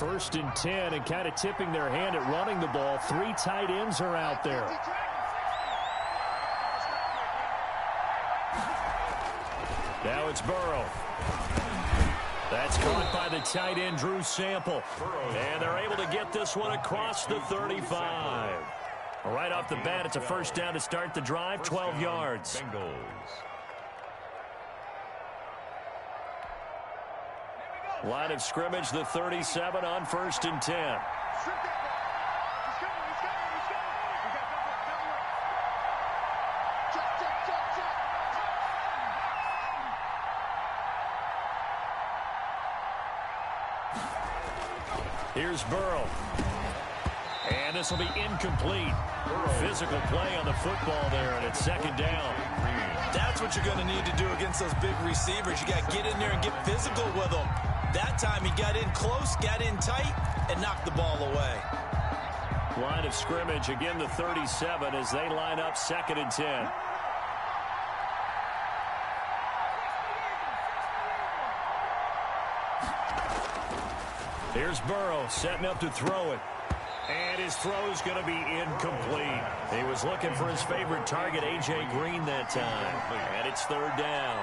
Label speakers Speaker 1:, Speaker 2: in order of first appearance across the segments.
Speaker 1: First and 10, and kind of tipping their hand at running the ball. 3 tight ends are out there. Now it's Burrow. That's caught by the tight end, Drew Sample. And they're able to get this one across the 35. Right off the bat, it's a first down to start the drive, 12 yards. Line of scrimmage, the 37 on first and 10. Here's Burrow. And this will be incomplete. Physical play on the football there, and it's second down.
Speaker 2: That's what you're going to need to do against those big receivers. You got to get in there and get physical with them. That time he got in close, got in tight, and knocked the ball away.
Speaker 1: Line of scrimmage, again the 37 as they line up second and 10. Here's Burrow setting up to throw it. And his throw is going to be incomplete. He was looking for his favorite target, A.J. Green, that time. And it's third down.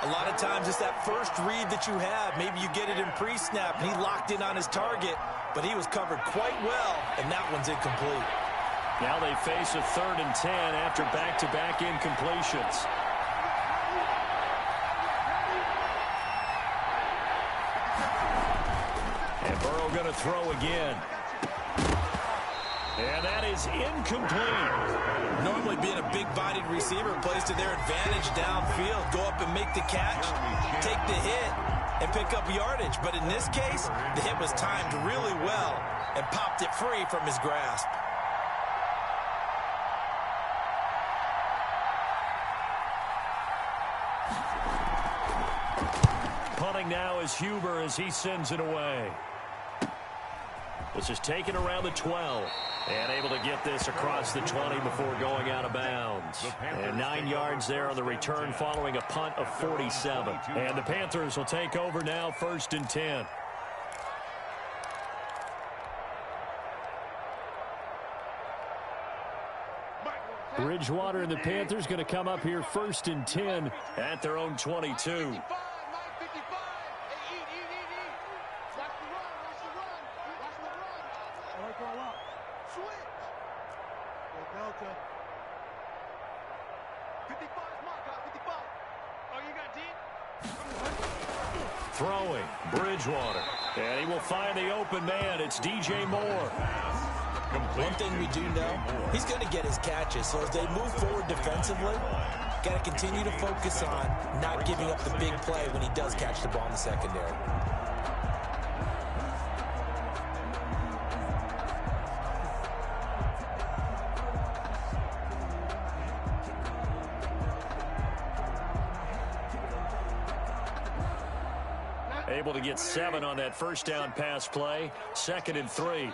Speaker 2: A lot of times it's that first read that you have. Maybe you get it in pre-snap, and he locked in on his target, but he was covered quite well, and that one's incomplete.
Speaker 1: Now they face a third and 10 after back-to-back incompletions. And Burrow going to throw again. And that is incomplete.
Speaker 2: Normally being a big-bodied receiver plays to their advantage downfield. Go up and make the catch, take the hit, and pick up yardage. But in this case, the hit was timed really well and popped it free from his grasp.
Speaker 1: Punting now is Huber as he sends it away. This is taken around the 12. And able to get this across the 20 before going out of bounds. And 9 yards there on the return following a punt of 47. And the Panthers will take over now, first and 10. Bridgewater and the Panthers going to come up here first and 10 at their own 22. Throwing, Bridgewater. And he will find the open man. It's DJ Moore.
Speaker 2: One thing we do know, he's going to get his catches. So as they move forward defensively, got to continue to focus on not giving up the big play when he does catch the ball in the secondary.
Speaker 1: Able to get 7 on that first down pass play. Second and 3.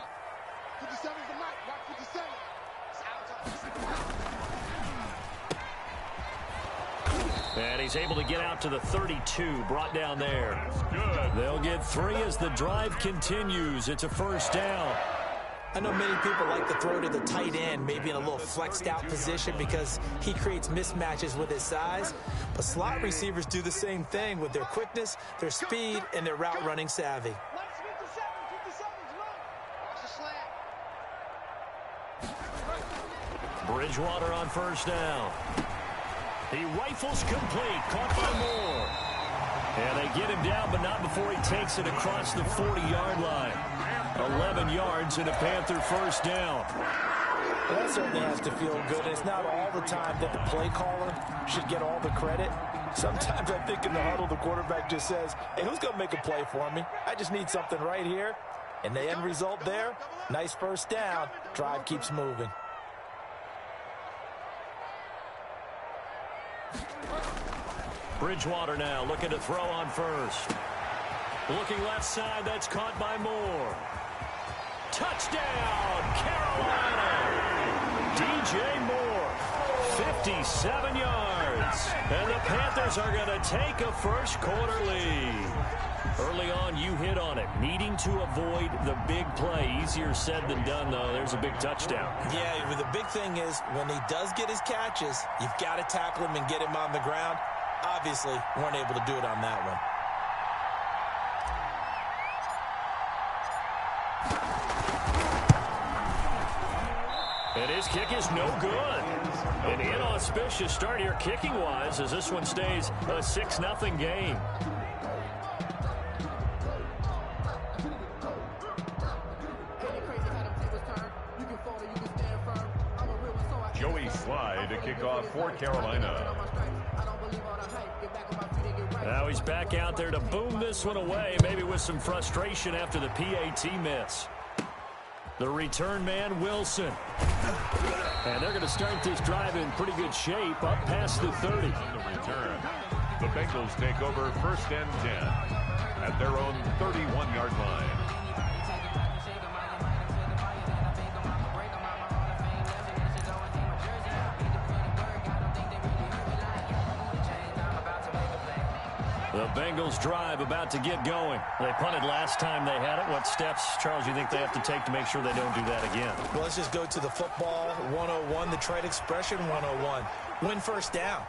Speaker 1: And he's able to get out to the 32, brought down there. They'll get 3 as the drive continues. It's a first down.
Speaker 2: I know many people like to throw to the tight end, maybe in a little flexed out position because he creates mismatches with his size. But slot receivers do the same thing with their quickness, their speed, and their route running savvy.
Speaker 1: Bridgewater on first down. He rifles complete, caught by Moore. And they get him down, but not before he takes it across the 40-yard line. 11 yards and a Panther first down.
Speaker 2: Well, that certainly has to feel good. It's not all the time that the play caller should get all the credit. Sometimes I think in the huddle, the quarterback just says, hey, who's going to make a play for me? I just need something right here. And the end result there, nice first down. Drive keeps moving.
Speaker 1: Bridgewater now looking to throw on first. Looking left side, that's caught by Moore. Touchdown, Carolina! DJ Moore, 57 yards. And the Panthers are going to take a first quarter lead. Early on, you hit on it. Needing to avoid the big play. Easier said than done, though. There's a big touchdown.
Speaker 2: Yeah, the big thing is when he does get his catches, you've got to tackle him and get him on the ground. Obviously, weren't able to do it on that one.
Speaker 1: And his kick is no good. An inauspicious start here kicking-wise as this one stays a 6-0 game.
Speaker 3: To kick off for Carolina.
Speaker 1: Now he's back out there to boom this one away, maybe with some frustration after the PAT miss. The return man, Wilson. And they're going to start this drive in pretty good shape, up past the 30.
Speaker 3: On the return, the Bengals take over 1st and 10 at their own 31-yard line.
Speaker 1: The Bengals drive about to get going. They punted last time they had it. What steps, Charles, you think they have to take to make sure they don't do that again?
Speaker 2: Well, let's just go to the football 101, the trade expression 101. Win first down.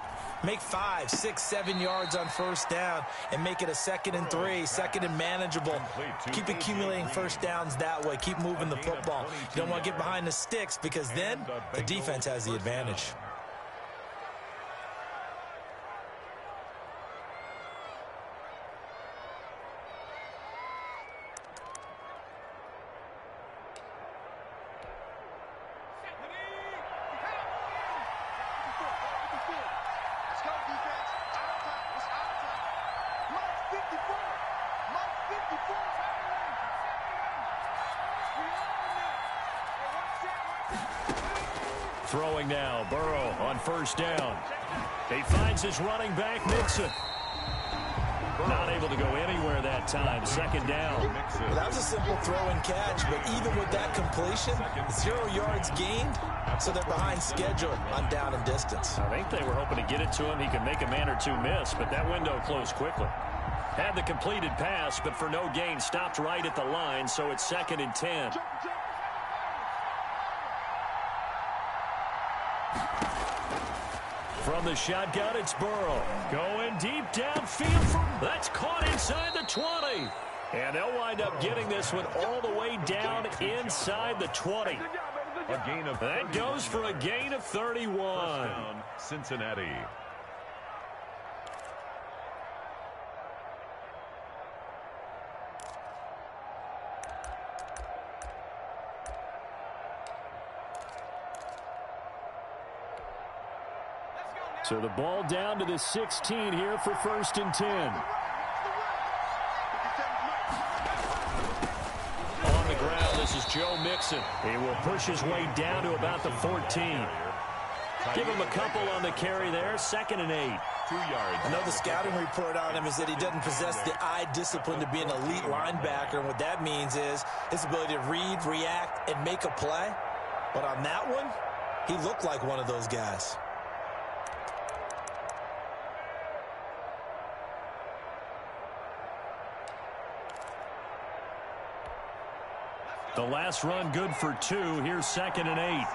Speaker 2: Make 5, 6, 7 yards on first down and make it a 2nd and 3, 2nd and manageable. Keep accumulating first downs that way. Keep moving the football. You don't want to get behind the sticks because then the defense has the advantage.
Speaker 1: Throwing now, Burrow on first down. He finds his running back, Mixon. Not able to go anywhere that time. 2nd down.
Speaker 2: Well, that was a simple throw and catch, but even with that completion, 0 yards gained, so they're behind schedule on down and distance.
Speaker 1: I think they were hoping to get it to him. He could make a man or two miss, but that window closed quickly. Had the completed pass, but for no gain, stopped right at the line, so it's 2nd and 10. From the shotgun, it's Burrow. Going deep downfield. That's caught inside the 20. And they'll wind up getting this one all the way down inside the 20.
Speaker 3: A gain of
Speaker 1: that goes for a gain of 31.
Speaker 3: Touchdown, Cincinnati.
Speaker 1: So the ball down to the 16 here for 1st and 10. On the ground, this is Joe Mixon. He will push his way down to about the 14. Give him a couple on the carry there. 2nd and 8.
Speaker 3: 2 yards.
Speaker 2: I know the scouting report on him is that he doesn't possess the eye discipline to be an elite linebacker. And what that means is his ability to read, react, and make a play. But on that one, he looked like one of those guys.
Speaker 1: The last run good for 2. Here's 2nd and 8.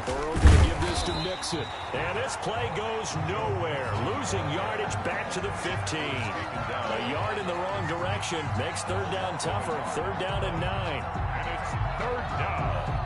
Speaker 1: Burrow going to give this to Mixon. And this play goes nowhere. Losing yardage back to the 15. A yard in the wrong direction makes 3rd down tougher. 3rd down and 9.
Speaker 3: And it's 3rd down.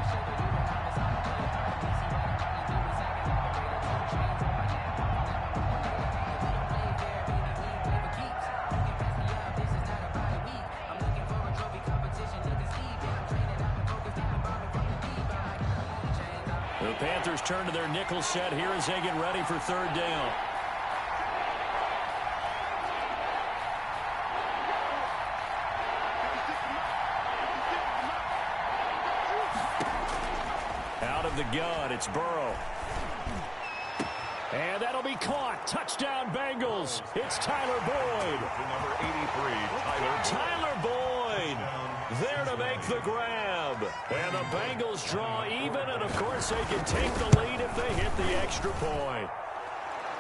Speaker 1: The Panthers turn to their nickel set here as they get ready for 3rd down. Out of the gun, it's Burrow. And that'll be be caught. Touchdown, Bengals. It's Tyler Boyd.
Speaker 3: Number 83,
Speaker 1: Tyler Boyd there to make the grab. And the Bengals draw even, and of course they can take the lead if they hit the extra point.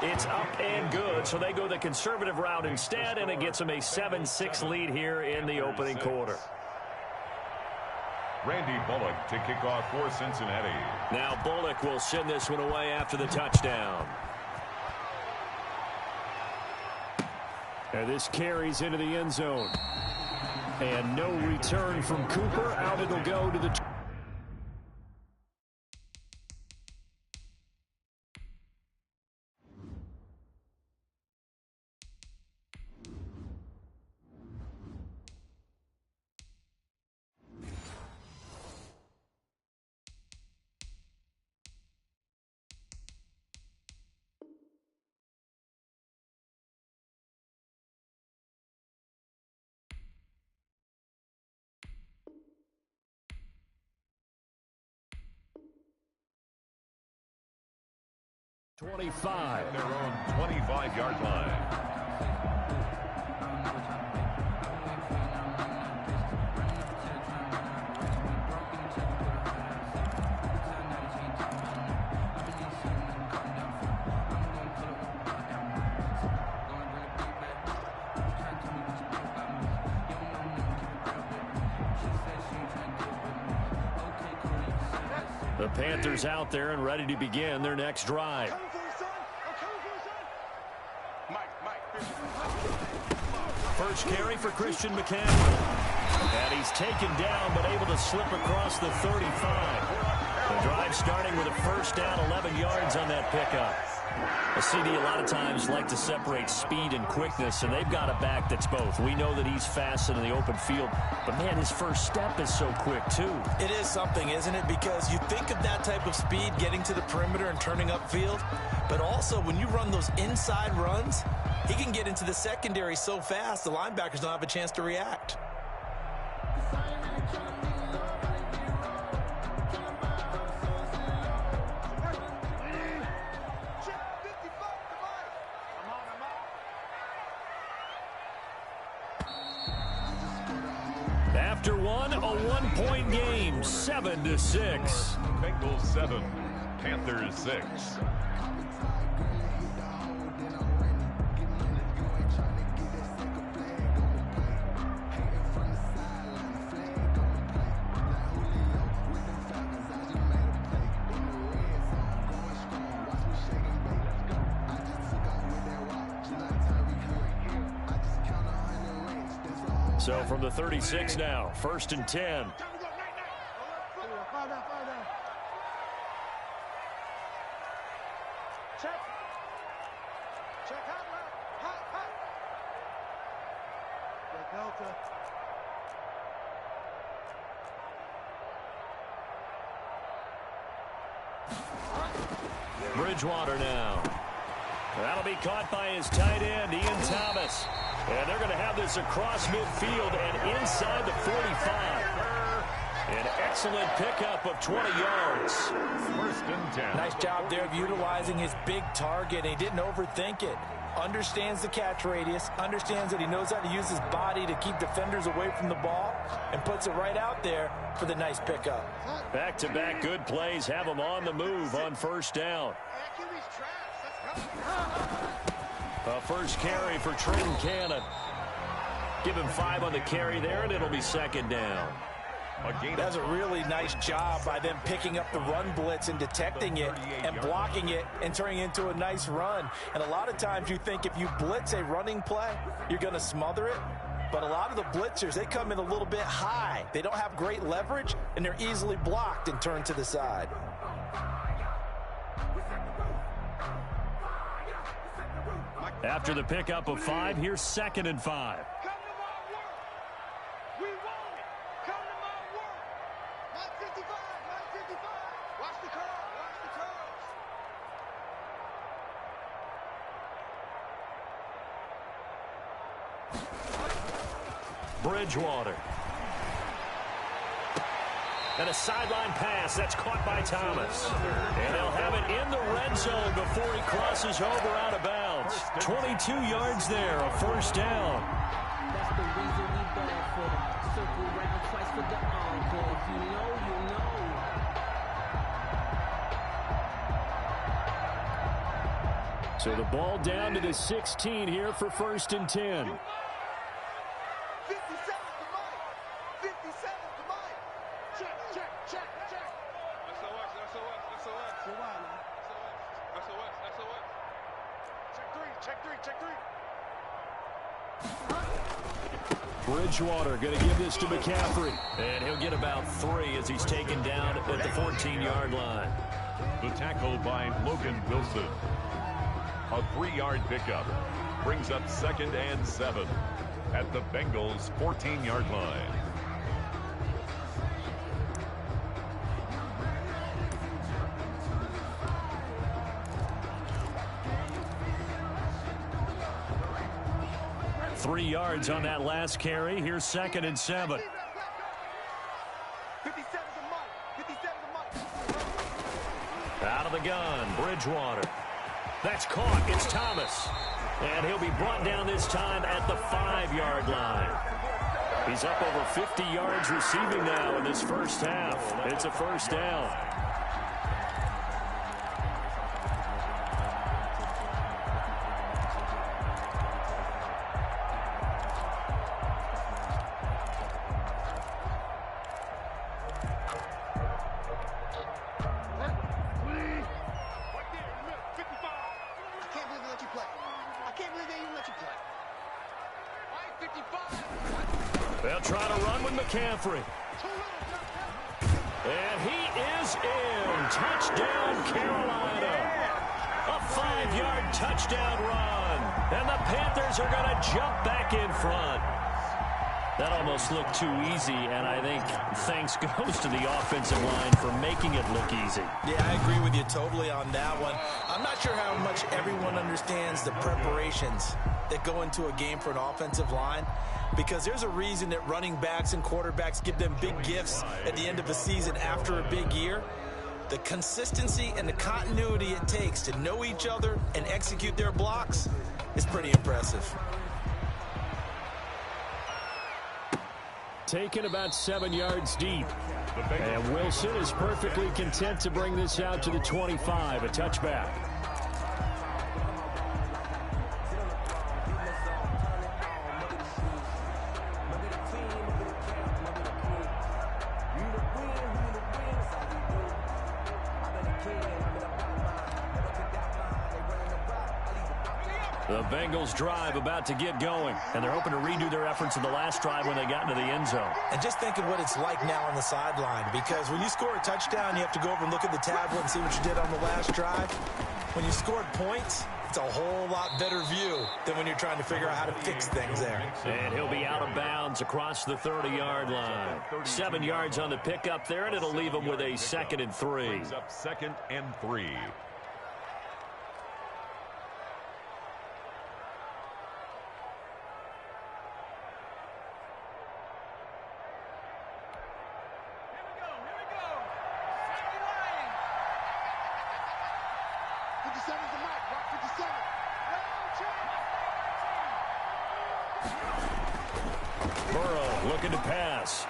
Speaker 1: It's up and good, so they go the conservative route instead, and it gets them a 7-6 lead here in the opening quarter.
Speaker 3: Randy Bullock to kick off for Cincinnati.
Speaker 1: Now Bullock will send this one away after the touchdown. And this carries into the end zone. And no return from Cooper. Out it'll go to the...
Speaker 3: Their own 25-yard line.
Speaker 1: The Panthers out there and ready to begin their next drive. First carry for Christian McCaffrey. And he's taken down but able to slip across the 35. The drive starting with a first down, 11 yards on that pickup. A CD a lot of times like to separate speed and quickness, and they've got a back that's both. We know that he's fast in the open field, but man, his first step is so quick too.
Speaker 2: It is something, isn't it? Because you think of that type of speed getting to the perimeter and turning upfield, but also when you run those inside runs, he can get into the secondary so fast the linebackers don't have a chance to react.
Speaker 1: After one, a one-point game, 7-6.
Speaker 3: Bengals 7, Panthers 6.
Speaker 1: So from the 36 now, 1st and 10. Bridgewater now. That'll be caught by his tight end, Ian Thomas. And they're going to have this across midfield and inside the 45. An excellent pickup of 20 yards.
Speaker 3: 1st and 10.
Speaker 2: Nice job there of utilizing his big target. He didn't overthink it. Understands the catch radius. Understands that he knows how to use his body to keep defenders away from the ball. And puts it right out there for the nice pickup.
Speaker 1: Back-to-back good plays have him on the move on 1st down. A first carry for Trenton Cannon. Give him 5 on the carry there, and it'll be 2nd down.
Speaker 2: That's a really nice job by them picking up the run blitz and detecting it and blocking it and turning it into a nice run. And a lot of times you think if you blitz a running play, you're going to smother it. But a lot of the blitzers, they come in a little bit high. They don't have great leverage, and they're easily blocked and turned to the side.
Speaker 1: After the pickup of 5, here's 2nd and 5. Bridgewater. And a sideline pass. That's caught by Thomas. And they'll have it in the red zone before he crosses over out of bounds. 22 yards there, a first down.
Speaker 4: That's the reason we bad for them. Circle round twice for the encore. If you know, you know.
Speaker 1: So the ball down to the 16 here for 1st and 10.
Speaker 5: 57 to Mike. 57 to Mike. Check, check, check, check. SOS, SOS, SOS. For why, man? SOS, SOS. Check three, check three.
Speaker 1: Bridgewater going to give this to McCaffrey. And he'll get about 3 as he's taken down at the 14-yard line.
Speaker 3: The tackle by Logan Wilson. A 3-yard pickup. Brings up 2nd and 7 at the Bengals' 14-yard line.
Speaker 1: Three yards on that last carry. Here's 2nd and 7.
Speaker 5: 57 to Mike. 57 to Mike.
Speaker 1: Out of the gun, Bridgewater. That's caught. It's Thomas. And he'll be brought down this time at the 5-yard line. He's up over 50 yards receiving now in this first half. It's a first down. They'll try to run with McCaffrey. And he is in. Touchdown, Carolina. A 5-yard touchdown run. And the Panthers are going to jump back in front. That almost looked too easy, and I think thanks goes to the offensive line for making it look easy.
Speaker 2: Yeah, I agree with you totally on that one. I'm not sure how much everyone understands the preparations that go into a game for an offensive line, because there's a reason that running backs and quarterbacks give them big gifts at the end of a season after a big year. The consistency and the continuity it takes to know each other and execute their blocks is pretty impressive.
Speaker 1: Taken about 7 yards deep. And Wilson is perfectly content to bring this out to the 25, a touchback. The Bengals drive about to get going, and they're hoping to redo their efforts in the last drive when they got into the end zone.
Speaker 2: And just think of what it's like now on the sideline, because when you score a touchdown, you have to go over and look at the tablet and see what you did on the last drive. When you scored points, it's a whole lot better view than when you're trying to figure out how to fix things there.
Speaker 1: And he'll be out of bounds across the 30-yard line. 7 yards on the pickup there, and it'll leave him with a 2nd and 3.
Speaker 3: Brings up 2nd and 3.
Speaker 1: Burrow looking to pass.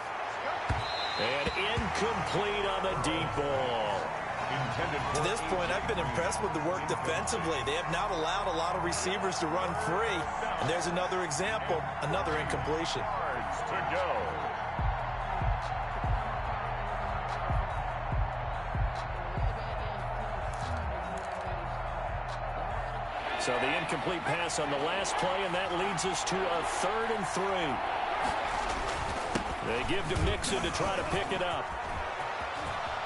Speaker 1: And incomplete on the deep ball.
Speaker 2: To this point, I've been impressed with the work defensively. They have not allowed a lot of receivers to run free. And there's another example, another incompletion.
Speaker 3: Yards to go.
Speaker 1: So the incomplete pass on the last play, and that leads us to a 3rd and 3. They give to Mixon to try to pick it up.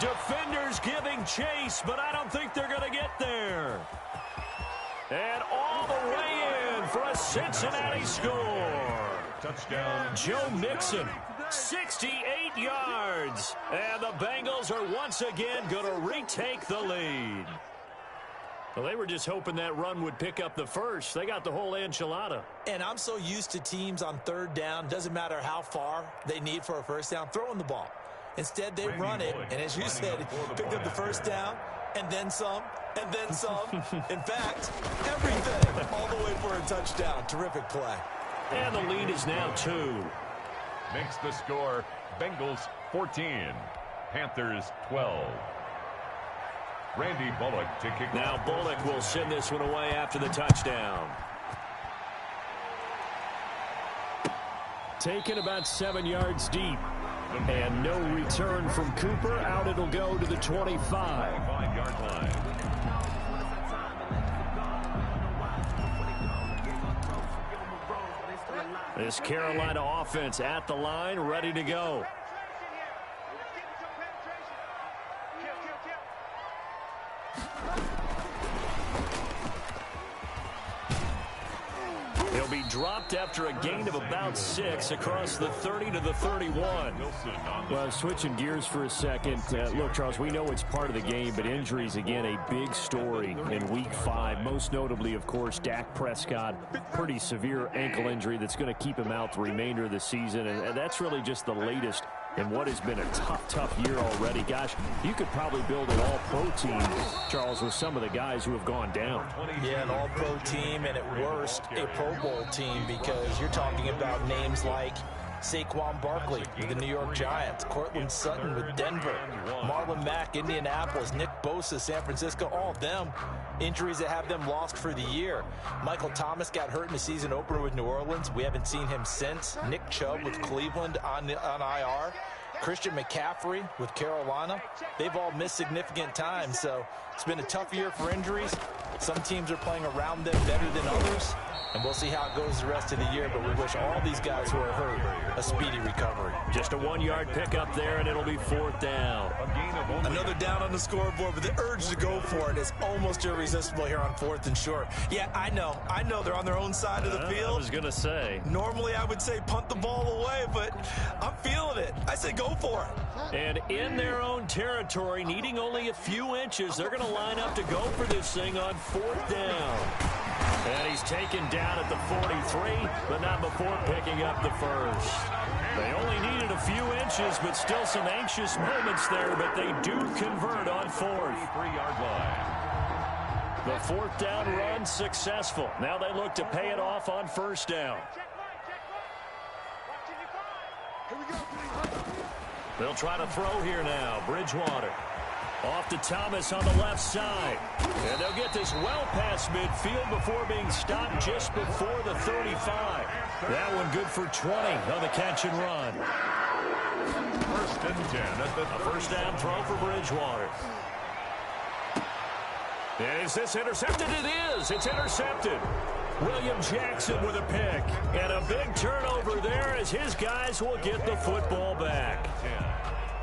Speaker 1: Defenders giving chase, but I don't think they're going to get there. And all the way in for a Cincinnati score.
Speaker 3: Touchdown.
Speaker 1: Joe Mixon, 68 yards. And the Bengals are once again going to retake the lead. Well, they were just hoping that run would pick up the first. They got the whole enchilada.
Speaker 2: And I'm so used to teams on 3rd down, doesn't matter how far they need for a first down, throwing the ball. Instead, they run it, and as you said, picked up the first down, and then some, and then some. In fact, everything, all the way for a touchdown. Terrific play.
Speaker 1: And the lead is now 2.
Speaker 3: Makes the score Bengals 14, Panthers 12. Randy Bullock to kick.
Speaker 1: Now Bullock will send this one away after the touchdown. Taken about 7 yards deep. And no return from Cooper. Out it'll go to the 25.
Speaker 3: 5-yard line.
Speaker 1: This Carolina offense at the line, ready to go. He'll be dropped after a gain of about 6 across the 30 to the 31.
Speaker 6: Well, switching gears for a second. Look, Charles, we know it's part of the game, but injuries, again, a big story in Week 5. Most notably, of course, Dak Prescott. Pretty severe ankle injury that's going to keep him out the remainder of the season. And that's really just the latest in what has been a tough year already. Gosh, you could probably build an all-pro team, Charles, with some of the guys who have gone down.
Speaker 2: Yeah, an all-pro team, and at worst, a Pro Bowl team, because you're talking about names like Saquon Barkley with the New York Giants, Cortland Sutton with Denver, Marlon Mack, Indianapolis, Nick Bosa, San Francisco, all of them injuries that have them lost for the year. Michael Thomas got hurt in the season opener with New Orleans. We haven't seen him since. Nick Chubb with Cleveland on IR. Christian McCaffrey with Carolina. They've all missed significant time, so it's been a tough year for injuries. Some teams are playing around them better than others, and we'll see how it goes the rest of the year, but we wish all these guys who are hurt a speedy recovery.
Speaker 1: Just a 1-yard pickup there, and it'll be 4th down.
Speaker 2: Another down on the scoreboard, but the urge to go for it is almost irresistible here on 4th and short. Yeah, I know they're on their own side of the field.
Speaker 1: I was going to say.
Speaker 2: Normally I would say punt the ball away, but I'm feeling it. I say go for it.
Speaker 1: And in their own territory, needing only a few inches, they're going to line up to go for this thing on 4th down. And he's taken down at the 43, but not before picking up the first. They only needed a few inches, but still some anxious moments there, but they do convert on 4th.
Speaker 3: 3-yard line.
Speaker 1: The 4th down run successful. Now they look to pay it off on 1st down. They'll try to throw here now. Bridgewater. Off to Thomas on the left side. And they'll get this well past midfield before being stopped just before the 35. That one good for 20 on the catch and run.
Speaker 3: 1st and 10 at the
Speaker 1: first down throw for Bridgewater. Is this intercepted? It is. It's intercepted. William Jackson with a pick. And a big turnover there as his guys will get the football back.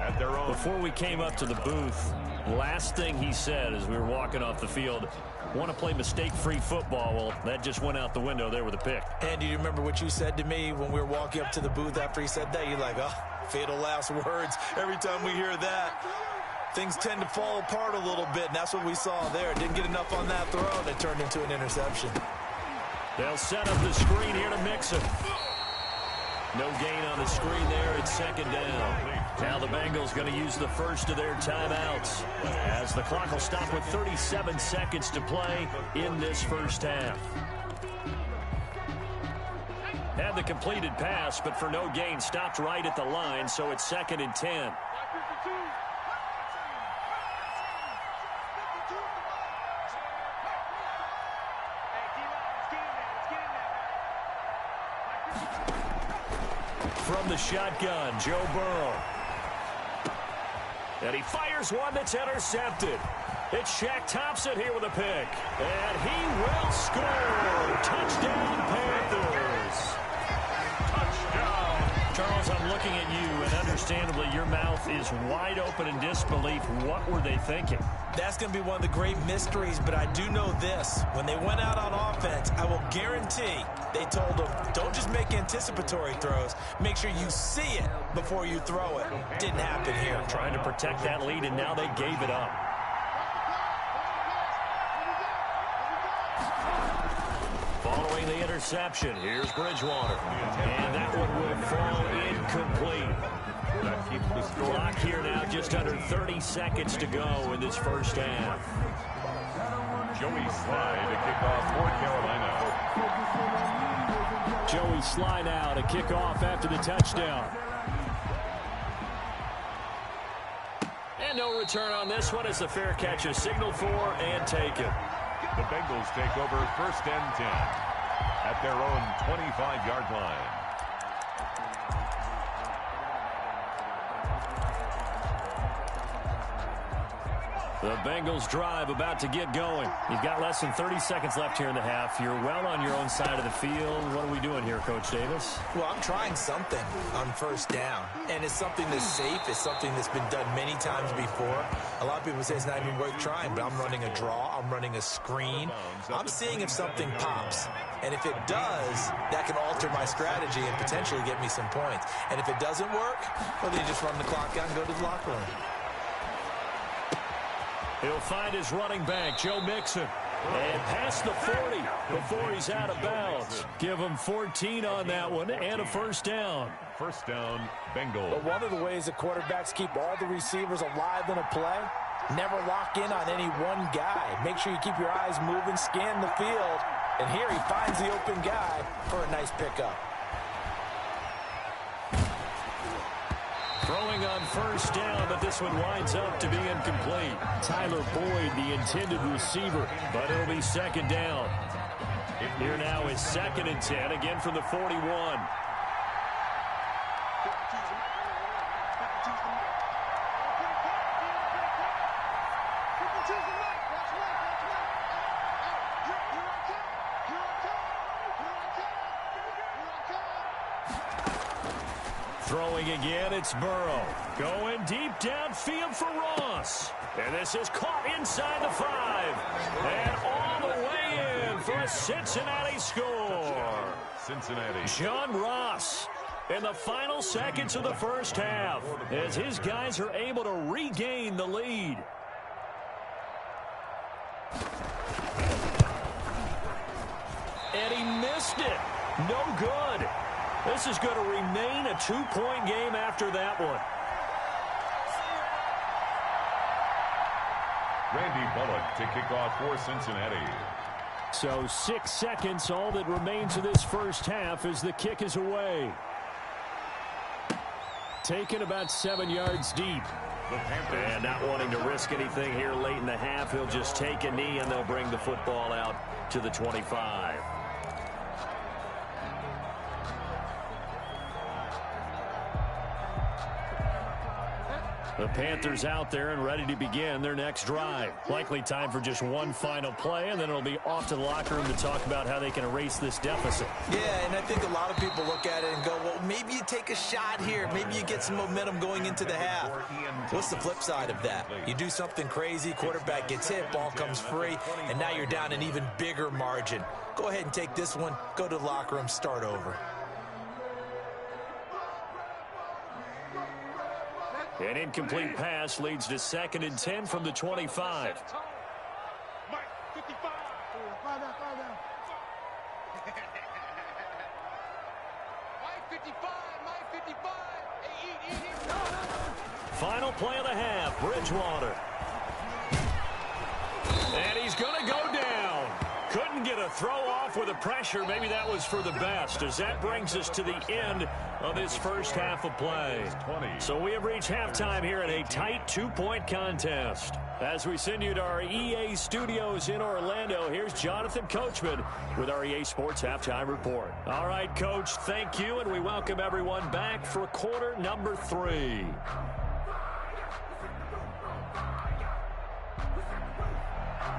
Speaker 3: At their own.
Speaker 1: Before we came up to the booth, last thing he said as we were walking off the field, want to play mistake-free football. Well, that just went out the window there with a pick.
Speaker 2: And do you remember what you said to me when we were walking up to the booth after he said that? You're like, oh, fatal last words. Every time we hear that, things tend to fall apart a little bit, and that's what we saw there. Didn't get enough on that throw, and it turned into an interception.
Speaker 1: They'll set up the screen here to Mixon. No gain on the screen there. It's 2nd down. Now the Bengals going to use the first of their timeouts as the clock will stop with 37 seconds to play in this first half. Had the completed pass, but for no gain, stopped right at the line, so it's 2nd and 10. From the shotgun, Joe Burrow. And he fires one that's intercepted. It's Shaq Thompson here with a pick. And he will score. Touchdown, Panthers. Touchdown. Charles, I'm looking at you, and understandably, your mouth is wide open in disbelief. What were they thinking?
Speaker 2: That's going to be one of the great mysteries, but I do know this. When they went out on offense, I will guarantee they told them, don't just make anticipatory throws. Make sure you see it before you throw it. Didn't happen here.
Speaker 1: Trying to protect that lead, and now they gave it up. Following the interception, here's Bridgewater. And that one will fall incomplete.
Speaker 3: That keeps the score.
Speaker 1: Clock here now, just under 30 seconds to go in this first half.
Speaker 3: Joey Sly to kick off for Carolina.
Speaker 6: Joey Sly now to kick off after the touchdown.
Speaker 1: And no return on this one as the fair catch is signaled for and taken.
Speaker 3: The Bengals take over 1st and 10 at their own 25-yard line.
Speaker 1: The Bengals drive about to get going. You've got less than 30 seconds left here in the half. You're well on your own side of the field. What are we doing here, Coach Davis?
Speaker 2: Well, I'm trying something on 1st down, and it's something that's safe. It's something that's been done many times before. A lot of people say it's not even worth trying, but I'm running a draw. I'm running a screen. I'm seeing if something pops, and if it does, that can alter my strategy and potentially get me some points. And if it doesn't work, well, then you just run the clock out and go to the locker room.
Speaker 1: He'll find his running back, Joe Mixon. And past the 40 before he's out of bounds. Give him 14 on that one and a 1st down.
Speaker 3: 1st down, Bengals.
Speaker 2: But one of the ways that quarterbacks keep all the receivers alive in a play, never lock in on any one guy. Make sure you keep your eyes moving, scan the field. And here he finds the open guy for a nice pickup.
Speaker 1: Throwing on 1st down, but this one winds up to be incomplete.
Speaker 6: Tyler Boyd, the intended receiver.
Speaker 1: But it'll be 2nd down. Here now is 2nd and 10, again from the 41. Throwing again, it's Burrow. Going deep downfield for Ross. And this is caught inside the 5. And all the way in for a Cincinnati score.
Speaker 3: Cincinnati.
Speaker 1: John Ross in the final seconds of the first half as his guys are able to regain the lead. And he missed it. No good. This is going to remain a 2-point game after that one.
Speaker 3: Randy Bullock to kick off for Cincinnati.
Speaker 6: So 6 seconds, all that remains of this first half as the kick is away. Taken about 7 yards deep.
Speaker 1: And not wanting to risk anything here late in the half, he'll just take a knee and they'll bring the football out to the 25. The Panthers out there and ready to begin their next drive. Likely time for just one final play, and then it'll be off to the locker room to talk about how they can erase this deficit.
Speaker 2: Yeah, and I think a lot of people look at it and go, well, maybe you take a shot here. Maybe you get some momentum going into the half. What's the flip side of that? You do something crazy, quarterback gets hit, ball comes free, and now you're down an even bigger margin. Go ahead and take this one, go to the locker room, start over.
Speaker 1: An incomplete pass leads to 2nd and 10 from the 25.
Speaker 5: Mike, 55. Find out. Mike, 55. Mike, 55. Hey, eat.
Speaker 1: Final play of the half, Bridgewater. And he's going to go down. Couldn't get a throw off with the pressure. Maybe that was for the best, as that brings us to the end of this first half of play. So we have reached halftime here in a tight 2-point contest. As we send you to our EA studios in Orlando, here's Jonathan Coachman with our EA Sports Halftime Report. All right, Coach, thank you, and we welcome everyone back for quarter number 3.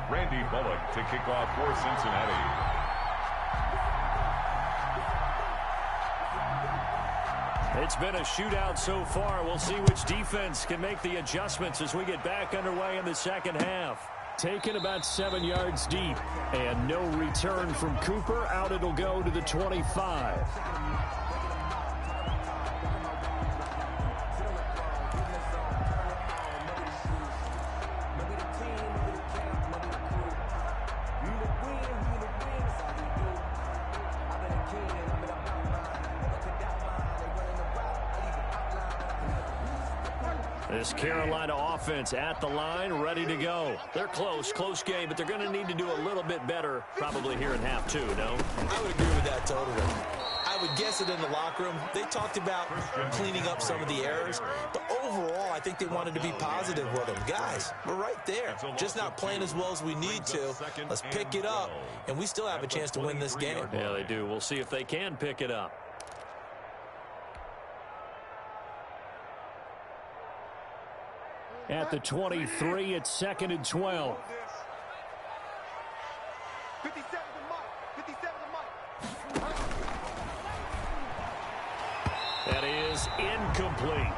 Speaker 3: Randy Bullock to kick off for Cincinnati.
Speaker 1: It's been a shootout so far. We'll see which defense can make the adjustments as we get back underway in the second half.
Speaker 6: Taken about 7 yards deep, and no return from Cooper. Out it'll go to the 25. This Carolina offense at the line, ready to go.
Speaker 2: They're close game, but they're going to need to do a little bit better probably here in half two, no?
Speaker 7: I would agree with that totally. I would guess it in the locker room. They talked about cleaning up some of the errors, but overall, I think they wanted to be positive with them. Guys, we're right there. Just not playing as well as we need to. Let's pick it up, and we still have a chance to win this game.
Speaker 6: Yeah, they do. We'll see if they can pick it up. At the 23, it's 2nd and 12.
Speaker 5: 57 to Mike. 57 to Mike.
Speaker 6: That is incomplete.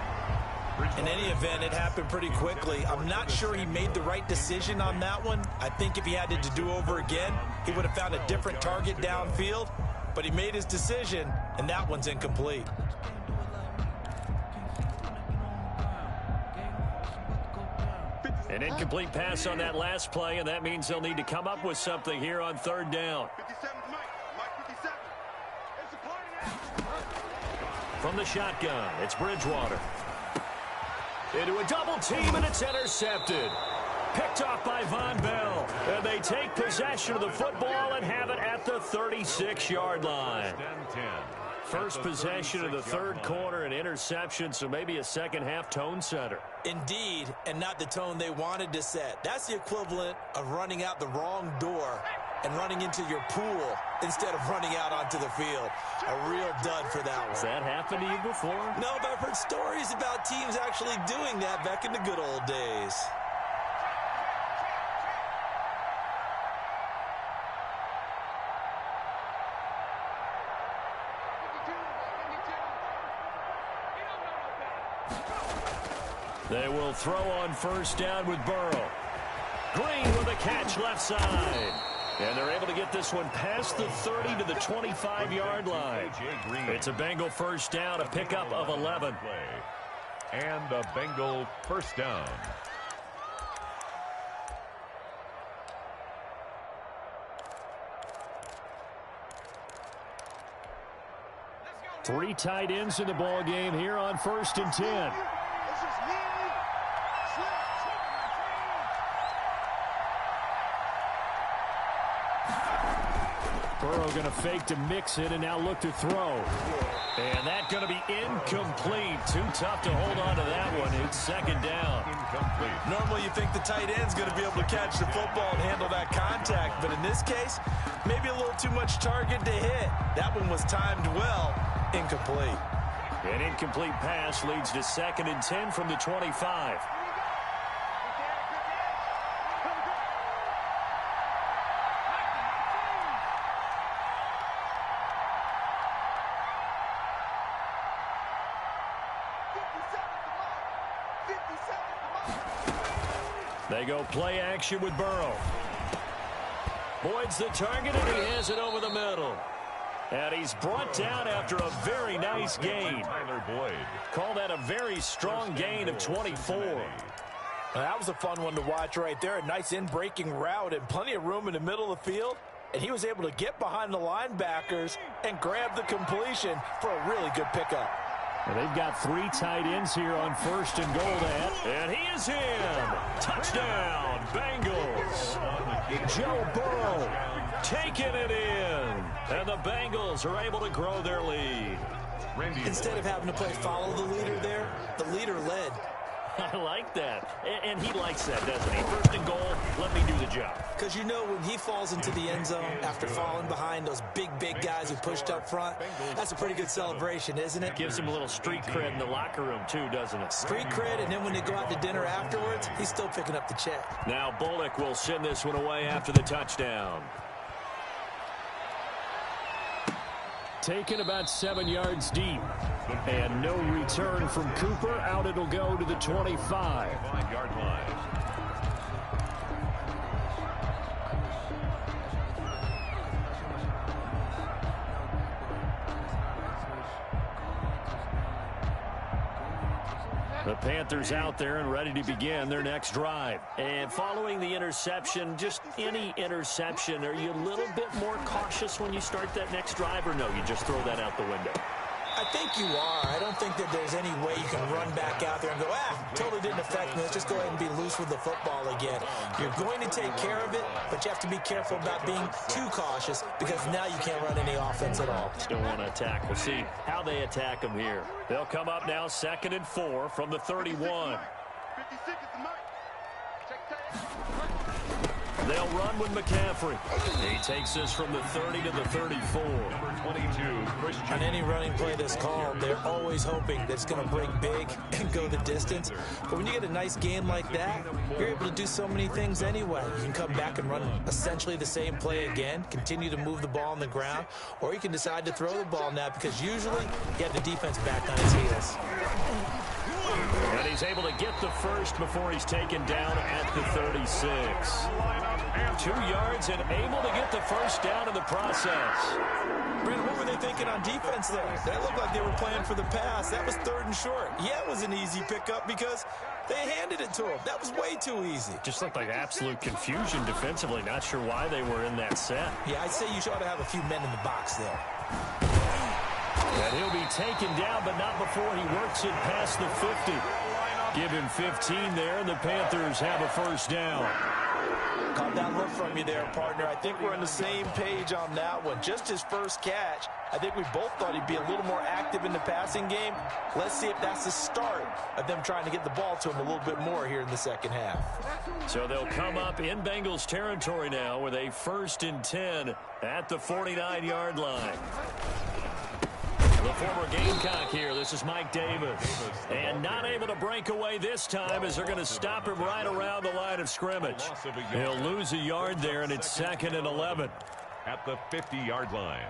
Speaker 2: In any event, it happened pretty quickly. I'm not sure he made the right decision on that one. I think if he had it to do over again, he would have found a different target downfield. But he made his decision, and that one's incomplete.
Speaker 6: An incomplete pass on that last play, and that means they'll need to come up with something here on 3rd down.
Speaker 5: 57 to Mike. Mike 57. It's a party now.
Speaker 6: From the shotgun, it's Bridgewater. Into a double team, and it's intercepted. Picked off by Von Bell. And they take possession of the football and have it at the 36-yard line. First possession of the 3rd quarter, an interception, so maybe a second-half tone setter.
Speaker 7: Indeed, and not the tone they wanted to set. That's the equivalent of running out the wrong door and running into your pool instead of running out onto the field. A real dud for that one.
Speaker 6: Has that happened to you before?
Speaker 7: No, but I've heard stories about teams actually doing that back in the good old days.
Speaker 6: They will throw on 1st down with Burrow. Green with a catch left side. And they're able to get this one past the 30 to the 25-yard line. It's a Bengal 1st down, a pickup of 11.
Speaker 3: And a Bengal 1st down.
Speaker 6: Three tight ends in the ball game here on 1st and 10. Burrow going to fake to mix it and now look to throw. And that's going to be incomplete. Too tough to hold on to that one. It's 2nd down.
Speaker 3: Incomplete.
Speaker 2: Normally you think the tight end's going to be able to catch the football and handle that contact, but in this case, maybe a little too much target to hit. That one was timed well. Incomplete.
Speaker 6: An incomplete pass leads to 2nd and 10 from the 25. They go play action with Burrow. Boyd's the target, and he has it over the middle. And he's brought down after a very nice gain.
Speaker 3: Tyler Boyd.
Speaker 6: Call that a very strong gain of 24.
Speaker 2: That was a fun one to watch right there. A nice in-breaking route and plenty of room in the middle of the field. And he was able to get behind the linebackers and grab the completion for a really good pickup.
Speaker 6: Well, they've got 3 tight ends here on 1st and goal to add. And he is in. Touchdown, Bengals. Joe Burrow taking it in. And the Bengals are able to grow their lead.
Speaker 7: Instead of having to play follow the leader there, the leader led.
Speaker 6: I like that. And he likes that, doesn't he? 1st and goal, let me do the job.
Speaker 7: Because you know when he falls into the end zone after falling behind those big guys who pushed up front, that's a pretty good celebration, isn't it?
Speaker 6: Gives him a little street cred in the locker room, too, doesn't it?
Speaker 7: Street cred, and then when they go out to dinner afterwards, he's still picking up the check.
Speaker 6: Now Bullock will send this one away after the touchdown. Taken about 7 yards deep. And no return from Cooper. Out it'll go to the 25.
Speaker 3: 5-yard line.
Speaker 6: The Panthers out there and ready to begin their next drive. And following the interception, just any interception, are you a little bit more cautious when you start that next drive, or no, you just throw that out the window?
Speaker 7: I think you are. I don't think that there's any way you can run back out there and go, totally didn't affect me. Let's just go ahead and be loose with the football again. You're going to take care of it, but you have to be careful about being too cautious because now you can't run any offense at all.
Speaker 6: Still want to attack. We'll see how they attack them here. They'll come up now 2nd and 4 from the 31.
Speaker 5: 56 is the mark. Check time.
Speaker 6: They'll run with McCaffrey. He takes this from the 30 to the 34.
Speaker 3: Number 22, Christian.
Speaker 7: On any running play that's called, they're always hoping that it's going to break big and go the distance. But when you get a nice game like that, you're able to do so many things anyway. You can come back and run essentially the same play again, continue to move the ball on the ground, or you can decide to throw the ball now because usually you have the defense back on its heels.
Speaker 6: And he's able to get the first before he's taken down at the 36. 2 yards and able to get the first down in the process.
Speaker 7: Brandon, what were they thinking on defense there? That looked like they were playing for the pass. That was 3rd and short. Yeah, it was an easy pickup because they handed it to him. That was way too easy.
Speaker 6: Just looked like absolute confusion defensively. Not sure why they were in that set.
Speaker 7: Yeah, I'd say you ought to have a few men in the box there.
Speaker 6: And he'll be taken down, but not before he works it past the 50. Give him 15 there, and the Panthers have a first down.
Speaker 2: Caught that look from you there, partner. I think we're on the same page on that one. Just his first catch, I think we both thought he'd be a little more active in the passing game. Let's see if that's the start of them trying to get the ball to him a little bit more here in the second half.
Speaker 6: So they'll come up in Bengals territory now with a 1st and 10 at the 49-yard line. The former Gamecock here. This is Mike Davis. And not able to break away this time as they're going to stop him right around the line of scrimmage. He'll lose a yard there, and it's 2nd and 11.
Speaker 3: At the 50-yard line.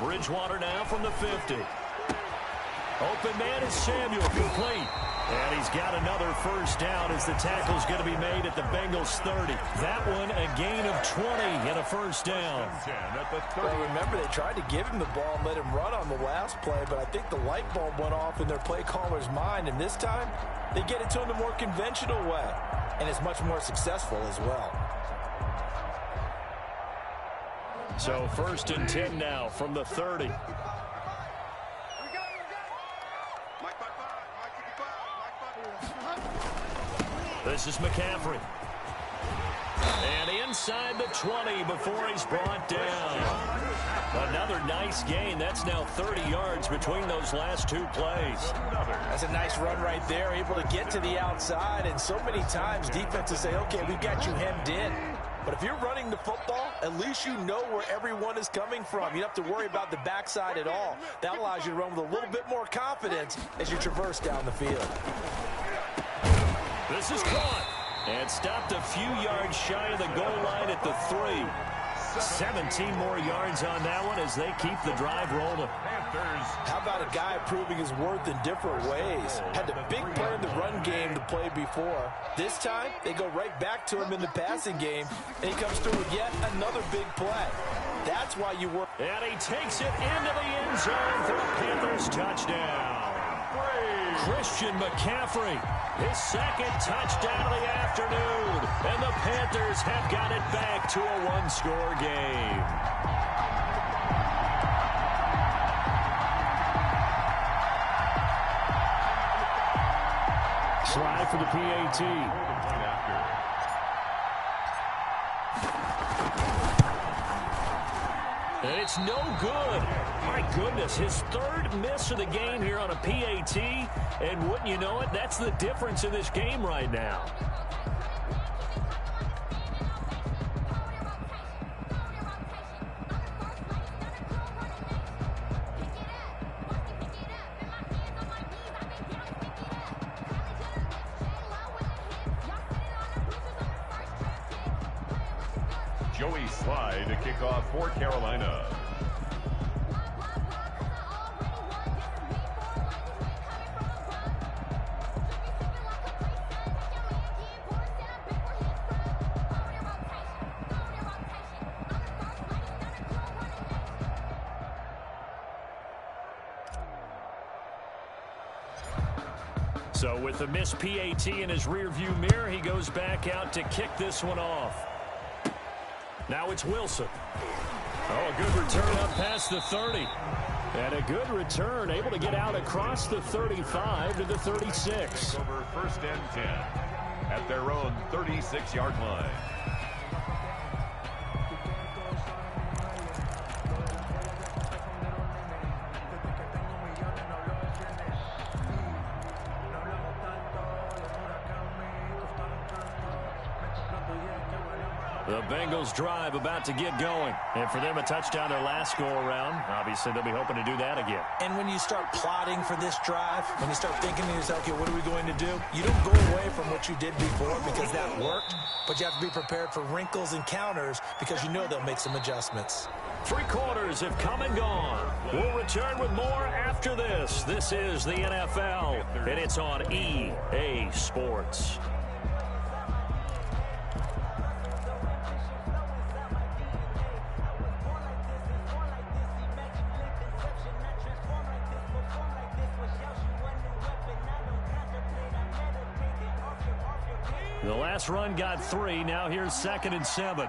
Speaker 6: Bridgewater now from the 50. Open man is Samuel, complete. And he's got another first down as the tackle's going to be made at the Bengals 30. That one a gain of 20 and a first down.
Speaker 2: Well, remember, they tried to give him the ball and let him run on the last play, but I think the light bulb went off in their play caller's mind, and this time they get it to him the more conventional way, and it's much more successful as well.
Speaker 6: So 1st and 10 now from the 30. This is McCaffrey. And inside the 20 before he's brought down. Another nice gain. That's now 30 yards between those last 2 plays.
Speaker 2: That's a nice run right there, able to get to the outside. And so many times defenses say, okay, we've got you hemmed in. But if you're running the football, at least you know where everyone is coming from. You don't have to worry about the backside at all. That allows you to run with a little bit more confidence as you traverse down the field.
Speaker 6: This is caught and stopped a few yards shy of the goal line at the 3. 17 more yards on that one as they keep the drive rolling.
Speaker 2: How about a guy proving his worth in different ways? Had the big play in the run game to play before. This time, they go right back to him in the passing game, and he comes through with yet another big play. That's why you work.
Speaker 6: And he takes it into the end zone for a Panthers touchdown. Christian McCaffrey, his 2nd touchdown of the afternoon. And the Panthers have got it back to a 1-score game. Slide for the PAT. And it's no good. My goodness, his 3rd miss of the game here on a PAT. And wouldn't you know it, that's the difference in this game right now.
Speaker 3: Joey Slye to kick off for Carolina.
Speaker 6: So with the missed PAT in his rearview mirror, he goes back out to kick this one off. Now it's Wilson. Oh, a good return up past the 30. And a good return, able to get out across the 35 to the 36.
Speaker 3: Over 1st and 10 at their own 36-yard line.
Speaker 6: The Bengals drive about to get going. And for them, a touchdown their last go-around. Obviously, they'll be hoping to do that again.
Speaker 7: And when you start plotting for this drive, when you start thinking to yourself, okay, what are we going to do? You don't go away from what you did before because that worked, but you have to be prepared for wrinkles and counters because you know they'll make some adjustments.
Speaker 6: 3 quarters have come and gone. We'll return with more after this. This is the NFL, and it's on EA Sports. The last run got 3. Now here's 2nd and 7.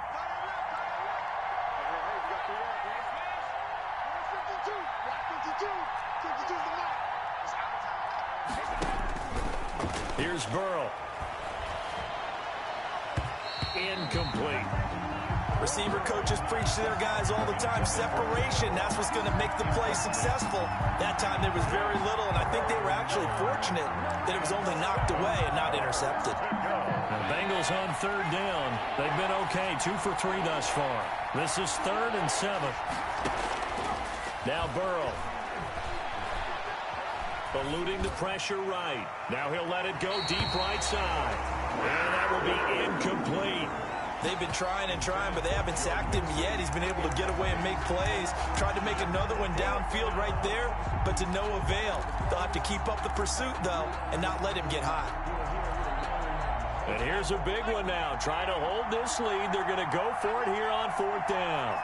Speaker 6: Here's Burrow. Incomplete.
Speaker 7: Receiver coaches preach to their guys all the time. Separation, that's what's going to make the play successful. That time there was very little, and I think they were actually fortunate that it was only knocked away and not intercepted.
Speaker 6: The Bengals on 3rd down. They've been okay, 2 for 3 thus far. This is 3rd and 7. Now Burrow. Eluding the pressure right. Now he'll let it go deep right side. And that will be incomplete.
Speaker 7: They've been trying and trying, but they haven't sacked him yet. He's been able to get away and make plays. Tried to make another one downfield right there, but to no avail. They'll have to keep up the pursuit, though, and not let him get hot.
Speaker 6: And here's a big one now. Trying to hold this lead. They're going to go for it here on 4th down.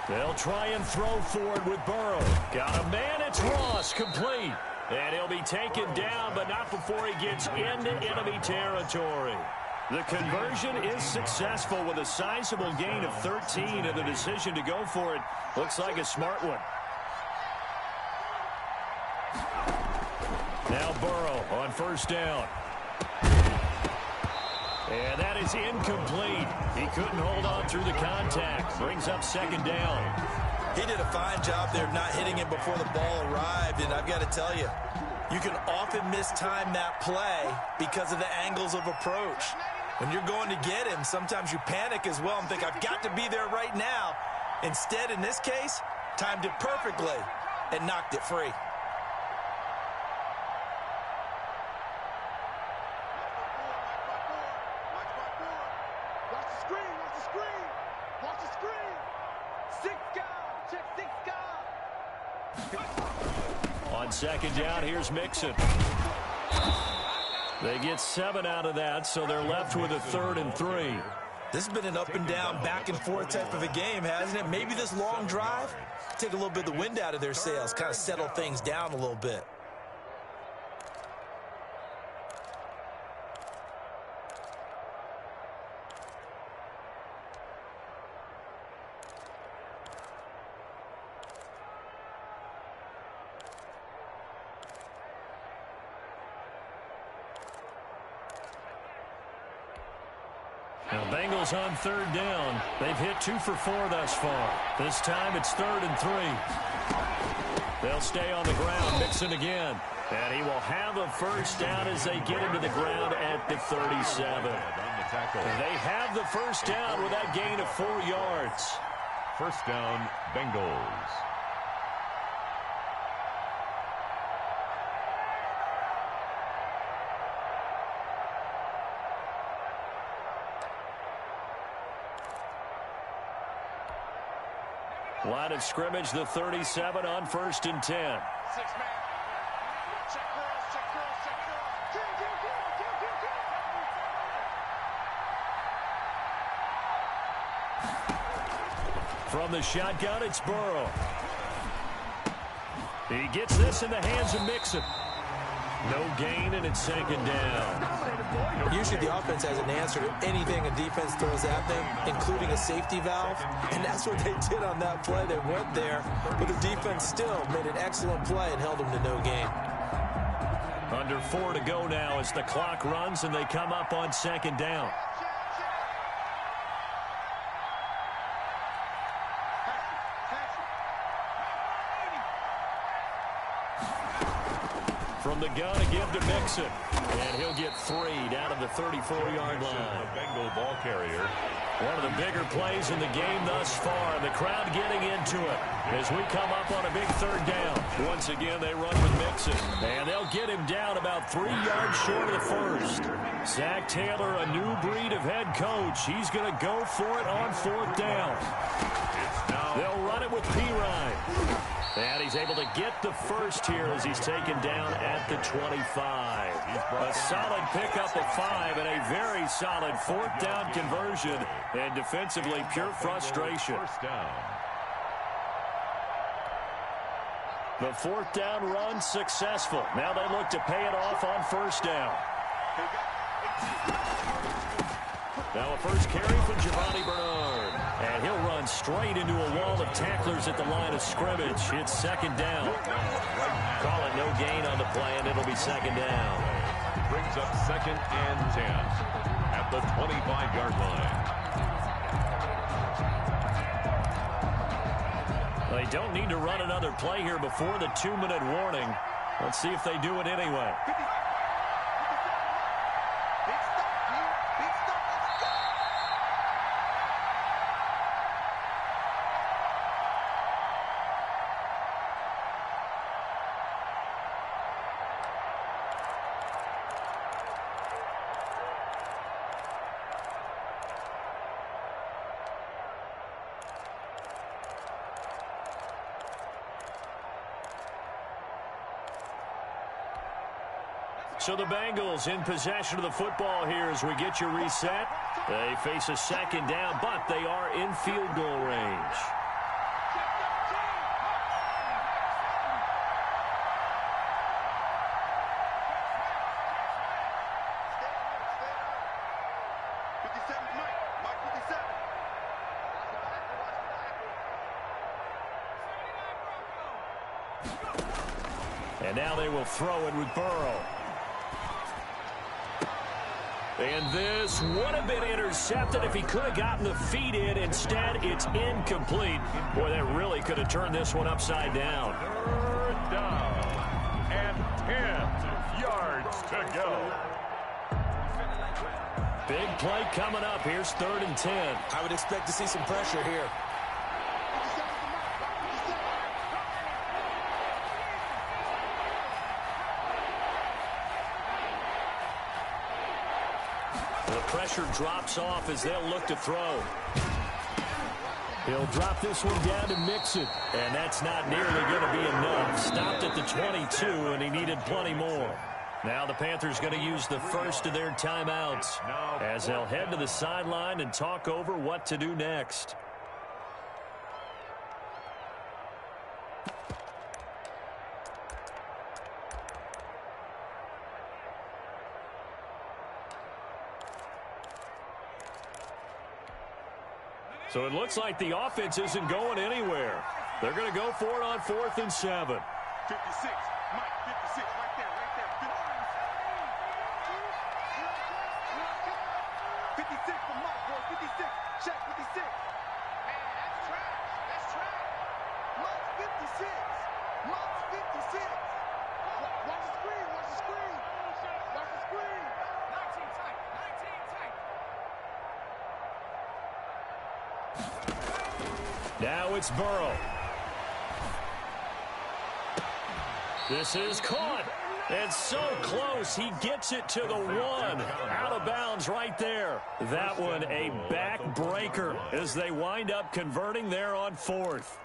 Speaker 6: They'll try and throw forward with Burrow. Got a man, it's Ross, complete. And he'll be taken down, but not before he gets into enemy territory. The conversion is successful with a sizable gain of 13, and the decision to go for it looks like a smart one. Now Burrow on 1st down. And that is incomplete. He couldn't hold on through the contact. Brings up 2nd down.
Speaker 7: He did a fine job there of not hitting him before the ball arrived, and I've got to tell you, you can often mistime that play because of the angles of approach. When you're going to get him, sometimes you panic as well and think, I've got to be there right now. Instead, in this case, timed it perfectly and knocked it free.
Speaker 6: On 2nd down, here's Mixon. They get 7 out of that, so they're left with a 3rd and 3.
Speaker 7: This has been an up and down, back and forth type of a game, hasn't it? Maybe this long drive, take a little bit of the wind out of their sails, kind of settle things down a little bit.
Speaker 6: Now, Bengals on 3rd down. They've hit 2 for 4 thus far. This time it's 3rd and 3. They'll stay on the ground. Mixon again. And he will have a 1st down as they get into the ground at the 37. They have the 1st down with that gain of 4 yards.
Speaker 3: 1st down, Bengals.
Speaker 6: Line of scrimmage, the 37 on 1st and 10.
Speaker 5: 6-man. Check girls, check girls, check girls. Kill.
Speaker 6: From the shotgun, it's Burrow. He gets this in the hands of Mixon. No gain, and it's second down.
Speaker 7: Usually the offense has an answer to anything a defense throws at them, including a safety valve. And that's what they did on that play. They went there, but the defense still made an excellent play and held them to no gain.
Speaker 6: Under 4 to go now as the clock runs, and they come up on second down. From the gun, a give to Mixon. And he'll get 3 down to the 34-yard line.
Speaker 3: The Bengal ball carrier.
Speaker 6: One of the bigger plays in the game thus far, and the crowd getting into it as we come up on a big third down. Once again, they run with Mixon, and they'll get him down about 3 yards short of the first. Zach Taylor, a new breed of head coach. He's going to go for it on fourth down. They'll run it with Pirine. And he's able to get the first here as he's taken down at the 25. A solid pickup of 5 and a very solid fourth down conversion. And defensively, pure frustration.
Speaker 3: First down.
Speaker 6: The fourth down run successful. Now they look to pay it off on first down. Now a first carry from Giovanni Bernard. And he'll run straight into a wall of tacklers at the line of scrimmage. It's second down. Call it no gain on the play, and it'll be second down.
Speaker 3: Brings up second and 10 at the 25-yard line.
Speaker 6: They don't need to run another play here before the 2-minute warning. Let's see if they do it anyway. So the Bengals in possession of the football here as we get you reset. They face a second down, but they are in field goal range. And now they will throw it with Burrow. And this would have been intercepted if he could have gotten the feet in. Instead, it's incomplete. Boy, that really could have turned this one upside down.
Speaker 3: Third down and 10 yards to go.
Speaker 6: Big play coming up. Here's 3rd and 10.
Speaker 7: I would expect to see some pressure here.
Speaker 6: Pressure drops off as they'll look to throw. He'll drop this one down to Mixon. And that's not nearly going to be enough. Stopped at the 22, and he needed plenty more. Now the Panthers going to use the first of their timeouts as they'll head to the sideline and talk over what to do next. So it looks like the offense isn't going anywhere. They're going to go for it on 4th and 7.
Speaker 5: 56, Mike, 56, right there, 56 for Mike, boy, 56, check 56. Man, that's trash, that's trash. Mike's 56, Mike's 56. Watch the screen, watch the screen. Watch the screen. 19 tight, 19 tight.
Speaker 6: Now it's Burrow. This is caught. And so close. He gets it to the 1. Out of bounds right there. That one a backbreaker as they wind up converting there on 4th.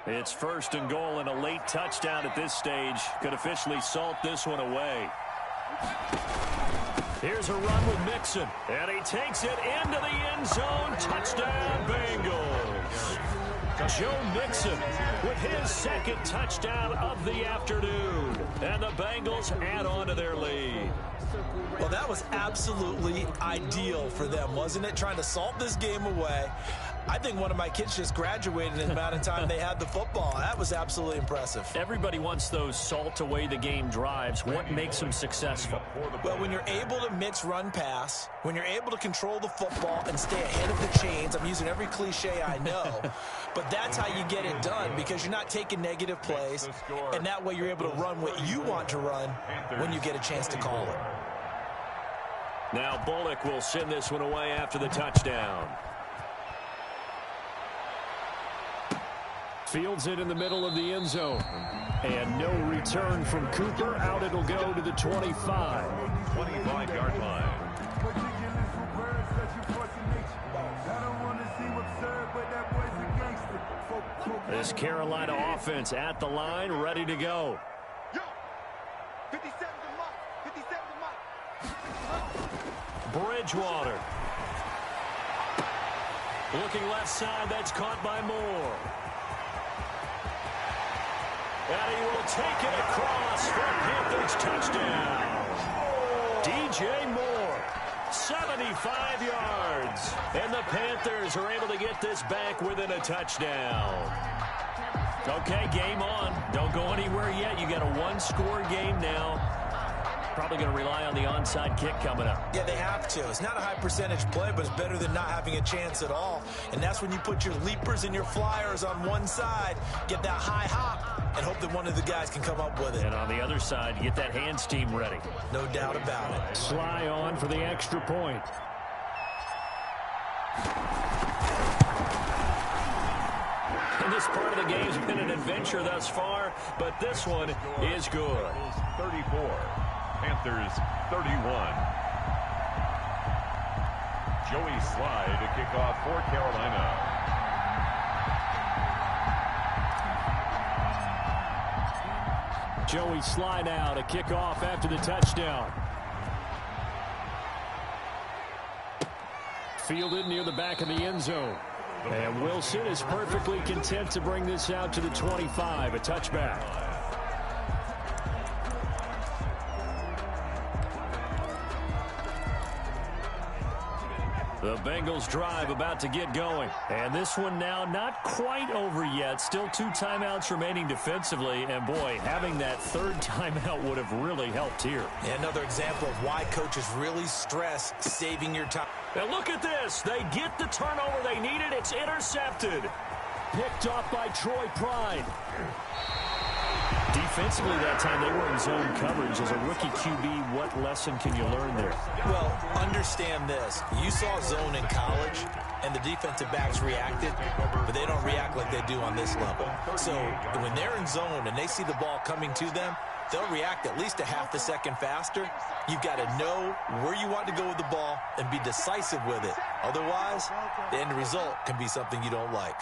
Speaker 6: It's 1st and goal, and a late touchdown at this stage could officially salt this one away. Here's a run with Mixon. And he takes it into the end zone. Touchdown, Bengals. Joe Mixon with his second touchdown of the afternoon. And the Bengals add on to their lead.
Speaker 7: Well, that was absolutely ideal for them, wasn't it? Trying to salt this game away. I think one of my kids just graduated in the amount of time they had the football. That was absolutely impressive.
Speaker 6: Everybody wants those salt away the game drives. What makes them successful?
Speaker 7: Well, when you're able to mix run pass, when you're able to control the football and stay ahead of the chains, I'm using every cliche I know, but that's how you get it done because you're not taking negative plays, and that way you're able to run what you want to run when you get a chance to call it.
Speaker 6: Now Bullock will send this one away after the touchdown. Fields it in the middle of the end zone. And no return from Cooper. Out it'll go to the 25.
Speaker 3: 25-yard line.
Speaker 6: This Carolina offense at the line, ready to go.
Speaker 5: Yo, 57 to Mike. 57 to Mike.
Speaker 6: Bridgewater. Looking left side, that's caught by Moore. And he will take it across for Panthers touchdown. DJ Moore, 75 yards. And the Panthers are able to get this back within a touchdown. Okay, game on. Don't go anywhere yet. You got a one-score game now. Probably going to rely on the onside kick coming up.
Speaker 7: Yeah, they have to. It's not a high percentage play, but it's better than not having a chance at all. And that's when you put your leapers and your flyers on one side, get that high hop, and hope that one of the guys can come up with it.
Speaker 6: And on the other side, you get that hands team ready.
Speaker 7: No doubt about it.
Speaker 6: Sly on for the extra point. And this part of the game's been an adventure thus far, but this one is good.
Speaker 3: 34. Panthers 31. Joey Sly to kick off for Carolina.
Speaker 6: Joey Sly now to kick off after the touchdown. Fielded near the back of the end zone. And Wilson is perfectly content to bring this out to the 25, a touchback. The Bengals drive about to get going. And this one now not quite over yet. Still 2 timeouts remaining defensively. And, boy, having that third timeout would have really helped here.
Speaker 7: And another example of why coaches really stress saving your time.
Speaker 6: And look at this. They get the turnover they needed. It's intercepted. Picked off by Troy Pride. Defensively that time, they were in zone coverage. As a rookie QB, what lesson can you learn there?
Speaker 7: Well, understand this. You saw zone in college, and the defensive backs reacted, but they don't react like they do on this level. So when they're in zone and they see the ball coming to them, they'll react at least a half a second faster. You've got to know where you want to go with the ball and be decisive with it. Otherwise, the end result can be something you don't like.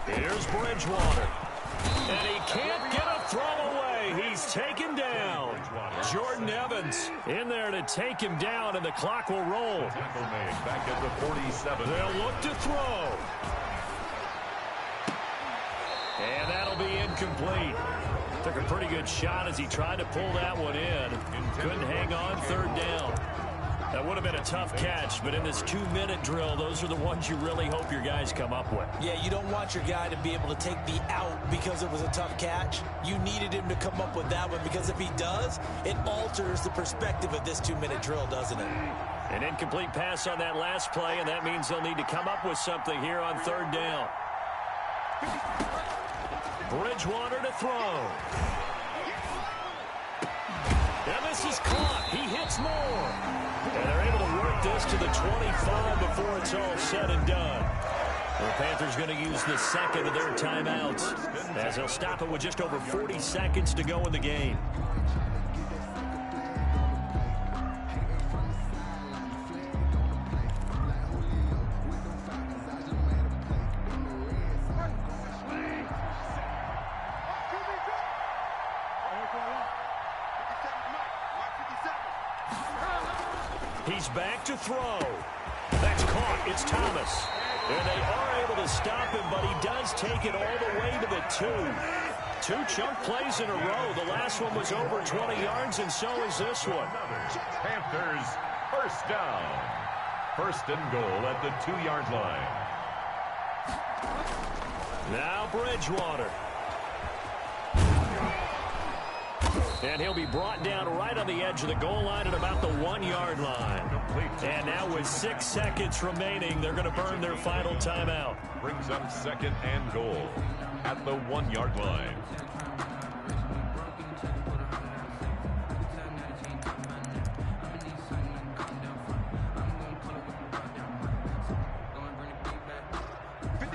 Speaker 6: Here's Bridgewater. And he can't get a throw away. He's taken down. Jordan Evans in there to take him down, and the clock will roll.
Speaker 3: Back at the 47.
Speaker 6: They'll look to throw. And that'll be incomplete. Took a pretty good shot as he tried to pull that one in. Couldn't hang on, third down. That would have been a tough catch, but in this 2-minute drill, those are the ones you really hope your guys come up with.
Speaker 7: Yeah, you don't want your guy to be able to take the out because it was a tough catch. You needed him to come up with that one because if he does, it alters the perspective of this 2-minute drill, doesn't it?
Speaker 6: An incomplete pass on that last play, and that means they'll need to come up with something here on third down. Bridgewater to throw. And this is caught. He hits more. And they're able to work this to the 25 before it's all said and done. The Panthers going to use the second of their timeouts as they'll stop it with just over 40 seconds to go in the game.
Speaker 1: He's back to throw. That's caught. It's Thomas. And they are able to stop him, but he does take it all the way to the 2. 2 chunk plays in a row. The last one was over 20 yards, and so is this one.
Speaker 3: Panthers first down. First and goal at the 2-yard line.
Speaker 1: Now Bridgewater. And he'll be brought down right on the edge of the goal line at about the 1-yard line. And now with 6 seconds remaining, they're going to burn their final timeout.
Speaker 3: Brings up second and goal at the 1-yard line.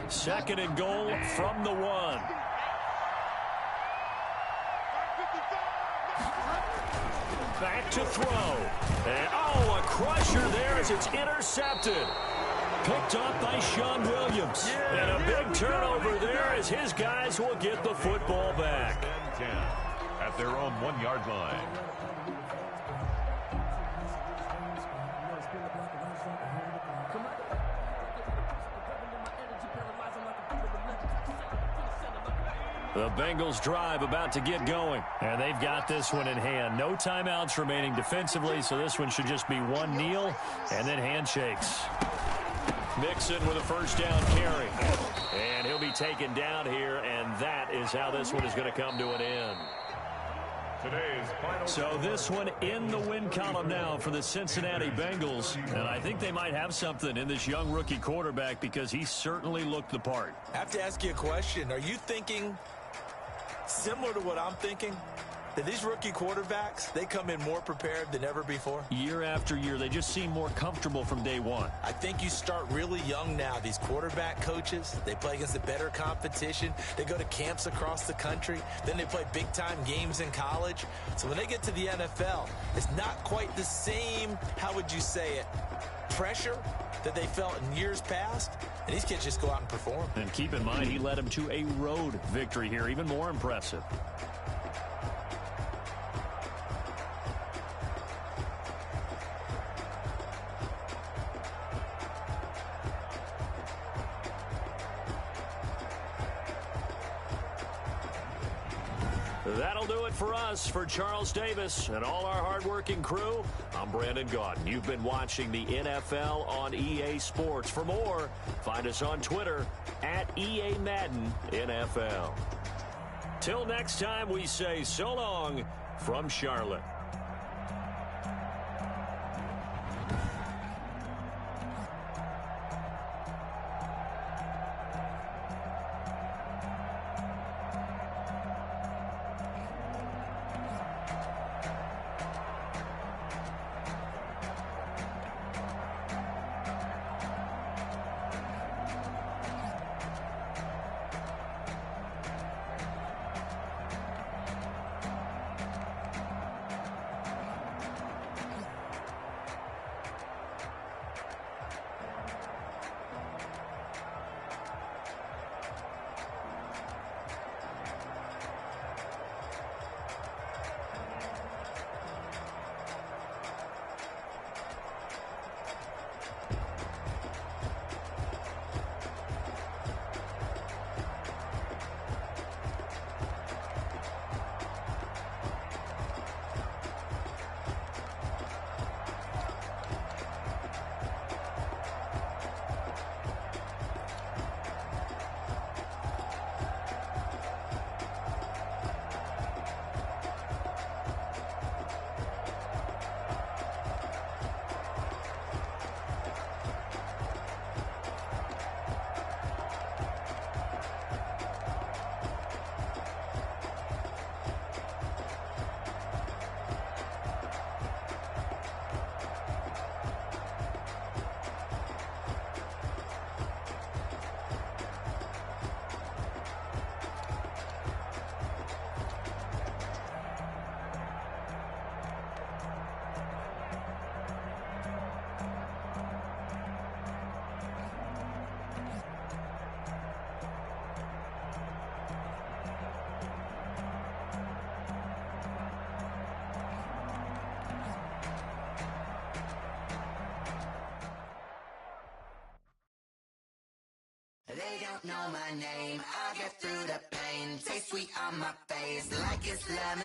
Speaker 1: Second and goal from the 1. Back to throw. And, a crusher there as it's intercepted. Picked up by Sean Williams. And a big turnover there as his guys will get the football back.
Speaker 3: 10 at their own 1-yard line.
Speaker 1: The Bengals drive about to get going, and they've got this one in hand. No timeouts remaining defensively, so this one should just be one kneel and then handshakes. Mixon with a first down carry, and he'll be taken down here, and that is how this one is going to come to an end. So this one in the win column now for the Cincinnati Bengals, and I think they might have something in this young rookie quarterback because he certainly looked the part.
Speaker 7: I have to ask you a question. Are you thinking similar to what I'm thinking? That these rookie quarterbacks, they come in more prepared than ever before?
Speaker 1: Year after year, they just seem more comfortable from day one.
Speaker 7: I think you start really young now. These quarterback coaches, they play against the better competition. They go to camps across the country. Then they play big-time games in college. So when they get to the NFL, it's not quite the same, how would you say it, pressure that they felt in years past. And these kids just go out and perform.
Speaker 1: And keep in mind, he led them to a road victory here, even more impressive. That'll do it for us. For Charles Davis and all our hardworking crew, I'm Brandon Gaudin. You've been watching the NFL on EA Sports. For more, find us on Twitter at EA Madden NFL. Till next time, we say so long from Charlotte.
Speaker 8: They don't know my name. I get through the pain. Taste sweet on my face like it's lemon.